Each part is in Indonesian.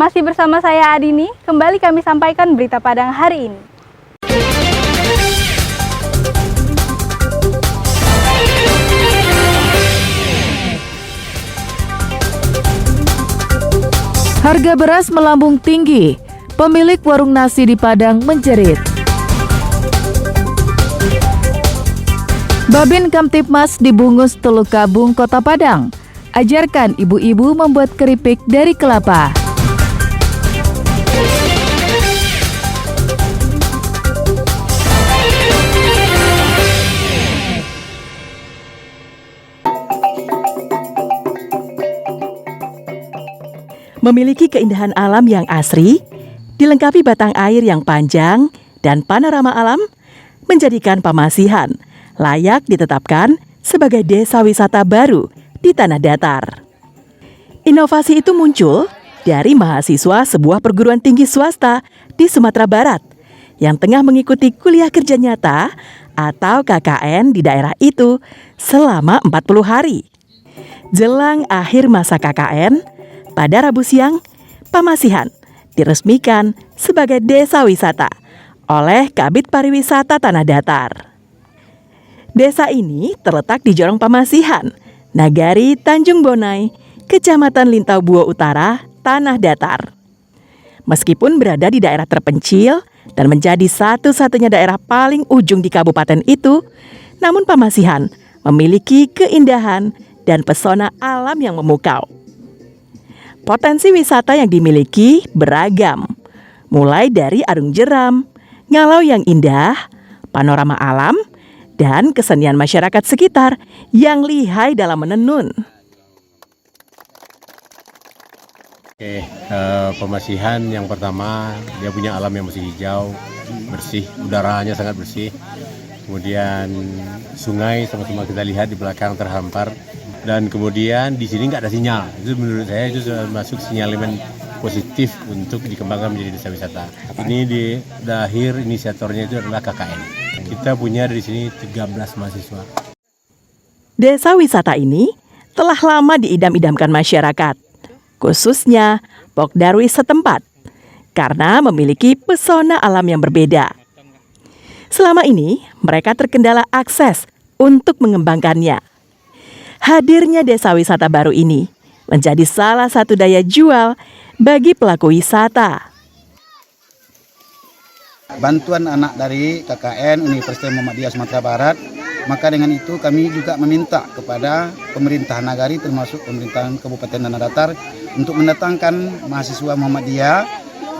Masih bersama saya Adini, kembali kami sampaikan berita Padang hari ini. Harga beras melambung tinggi, pemilik warung nasi di Padang menjerit. Babin Kamtibmas di Bungus Telukabung, Kota Padang, ajarkan ibu-ibu membuat keripik dari kelapa. Memiliki keindahan alam yang asri, dilengkapi batang air yang panjang dan panorama alam, menjadikan Pamasihan layak ditetapkan sebagai desa wisata baru di tanah datar. Inovasi itu muncul dari mahasiswa sebuah perguruan tinggi swasta di Sumatera Barat yang tengah mengikuti kuliah kerja nyata atau KKN di daerah itu selama 40 hari. Jelang akhir masa KKN, pada Rabu siang, Pamasihan diresmikan sebagai desa wisata oleh Kabid Pariwisata Tanah Datar. Desa ini terletak di Jorong Pamasihan, Nagari Tanjung Bonai, Kecamatan Lintau Buo Utara, Tanah Datar. Meskipun berada di daerah terpencil dan menjadi satu-satunya daerah paling ujung di kabupaten itu, namun Pamasihan memiliki keindahan dan pesona alam yang memukau. Potensi wisata yang dimiliki beragam, mulai dari arung jeram, ngalau yang indah, panorama alam, dan kesenian masyarakat sekitar yang lihai dalam menenun. Pamasihan yang pertama, dia punya alam yang masih hijau, bersih, udaranya sangat bersih. Kemudian sungai sama-sama kita lihat di belakang terhampar. Dan kemudian di sini nggak ada sinyal. Itu menurut saya itu sudah masuk sinyalemen positif untuk dikembangkan menjadi desa wisata. Ini di akhir inisiatornya itu adalah KKN. Kita punya di sini 13 mahasiswa. Desa wisata ini telah lama diidam-idamkan masyarakat, khususnya Pokdarwis setempat, karena memiliki pesona alam yang berbeda. Selama ini, mereka terkendala akses untuk mengembangkannya. Hadirnya desa wisata baru ini menjadi salah satu daya jual bagi pelaku wisata. Bantuan anak dari KKN Universitas Muhammadiyah Sumatera Barat, maka dengan itu kami juga meminta kepada pemerintah Nagari termasuk pemerintahan Kabupaten Tanah Datar untuk mendatangkan mahasiswa Muhammadiyah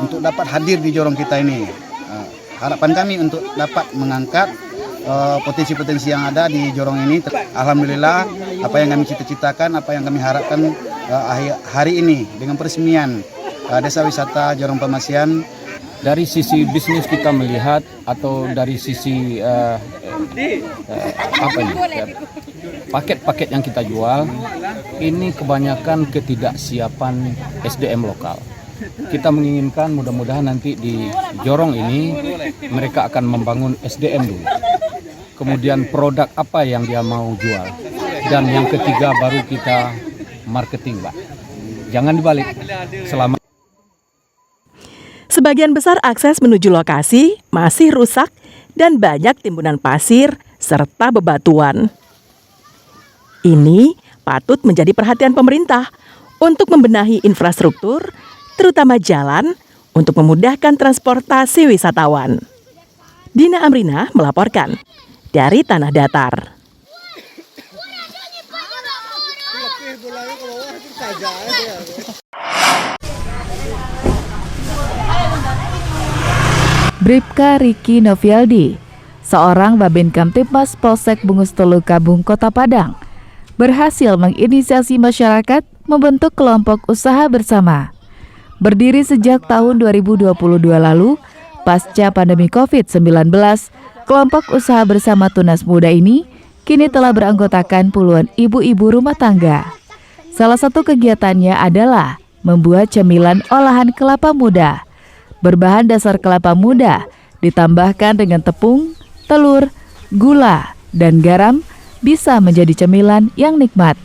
untuk dapat hadir di jorong kita ini. Harapan kami untuk dapat mengangkat potensi-potensi yang ada di jorong ini. Alhamdulillah apa yang kami cita-citakan, apa yang kami harapkan hari ini dengan peresmian desa wisata Jorong Pamasihan. Dari sisi bisnis kita melihat atau dari sisi paket-paket yang kita jual, ini kebanyakan ketidaksiapan SDM lokal. Kita menginginkan mudah-mudahan nanti di jorong ini mereka akan membangun SDM dulu. Kemudian produk apa yang dia mau jual. Dan yang ketiga baru kita marketing, Pak. Jangan dibalik. Sebagian besar akses menuju lokasi masih rusak dan banyak timbunan pasir serta bebatuan. Ini patut menjadi perhatian pemerintah untuk membenahi infrastruktur, terutama jalan, untuk memudahkan transportasi wisatawan. Dina Amrina melaporkan dari Tanah Datar. Bribka Riki Novialdi, seorang Babin Kamtibmas Polsek Bungus Telukabung, Kota Padang, berhasil menginisiasi masyarakat membentuk kelompok usaha bersama. Berdiri sejak tahun 2022 lalu, pasca pandemi COVID-19, kelompok usaha bersama Tunas Muda ini kini telah beranggotakan puluhan ibu-ibu rumah tangga. Salah satu kegiatannya adalah membuat cemilan olahan kelapa muda. Berbahan dasar kelapa muda ditambahkan dengan tepung, telur, gula, dan garam bisa menjadi cemilan yang nikmat.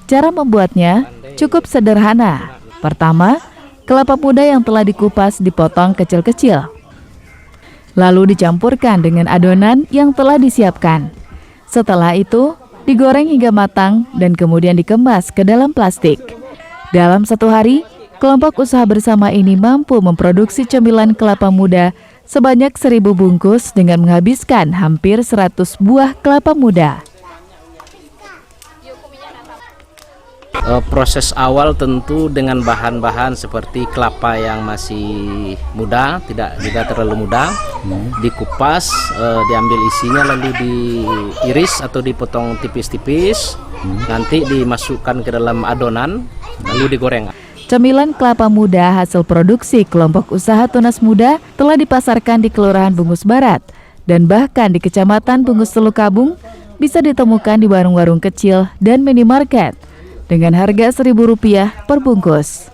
Cara membuatnya cukup sederhana. Pertama, kelapa muda yang telah dikupas dipotong kecil-kecil. Lalu dicampurkan dengan adonan yang telah disiapkan. Setelah itu, digoreng hingga matang dan kemudian dikemas ke dalam plastik. Dalam satu hari, kelompok usaha bersama ini mampu memproduksi cemilan kelapa muda sebanyak 1.000 bungkus dengan menghabiskan hampir 100 buah kelapa muda. Proses awal tentu dengan bahan-bahan seperti kelapa yang masih muda, tidak terlalu muda, dikupas, diambil isinya lalu diiris atau dipotong tipis-tipis, nanti dimasukkan ke dalam adonan, lalu digoreng. Cemilan kelapa muda hasil produksi kelompok usaha Tunas Muda telah dipasarkan di Kelurahan Bungus Barat dan bahkan di Kecamatan Bungus Telu Kabung bisa ditemukan di warung-warung kecil dan minimarket dengan harga Rp1.000 per bungkus.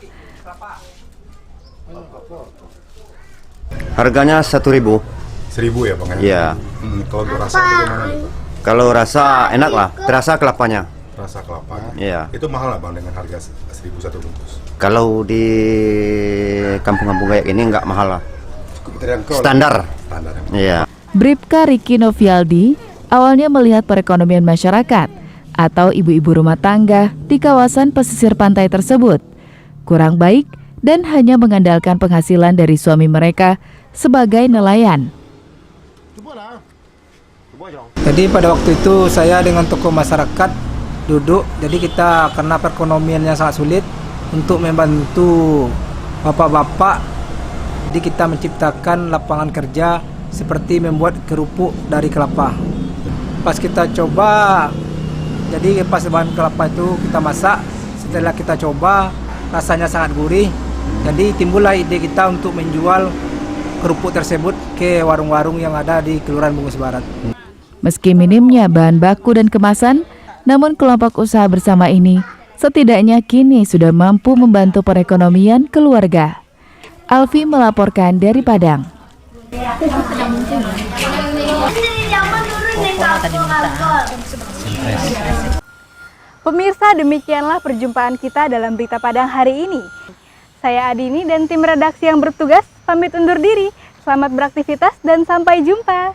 Harganya 1.000. 1.000 ya Bang? Iya. Kalau rasa bagaimana nih Pak? Kalau rasa enak lah, terasa kelapanya. Rasa kelapanya? Iya. Itu mahal lah Bang dengan harga 1.000 satu bungkus? Kalau di kampung-kampung kayak ini nggak mahal lah. Standar. Standar. Iya. Bribka Ricky Novialdi awalnya melihat perekonomian masyarakat atau ibu-ibu rumah tangga di kawasan pesisir pantai tersebut kurang baik dan hanya mengandalkan penghasilan dari suami mereka sebagai nelayan. Jadi pada waktu itu saya dengan tokoh masyarakat duduk, jadi kita karena perekonomiannya sangat sulit untuk membantu bapak-bapak, jadi kita menciptakan lapangan kerja seperti membuat kerupuk dari kelapa. Pas kita coba, jadi pas bahan kelapa itu kita masak, setelah kita coba rasanya sangat gurih, jadi timbullah ide kita untuk menjual kerupuk tersebut ke warung-warung yang ada di Kelurahan Bungus Barat. Meski minimnya bahan baku dan kemasan, namun kelompok usaha bersama ini setidaknya kini sudah mampu membantu perekonomian keluarga. Alfi melaporkan dari Padang. Pemirsa, demikianlah perjumpaan kita dalam Berita Padang hari ini. Saya Adini dan tim redaksi yang bertugas pamit undur diri. Selamat beraktivitas dan sampai jumpa.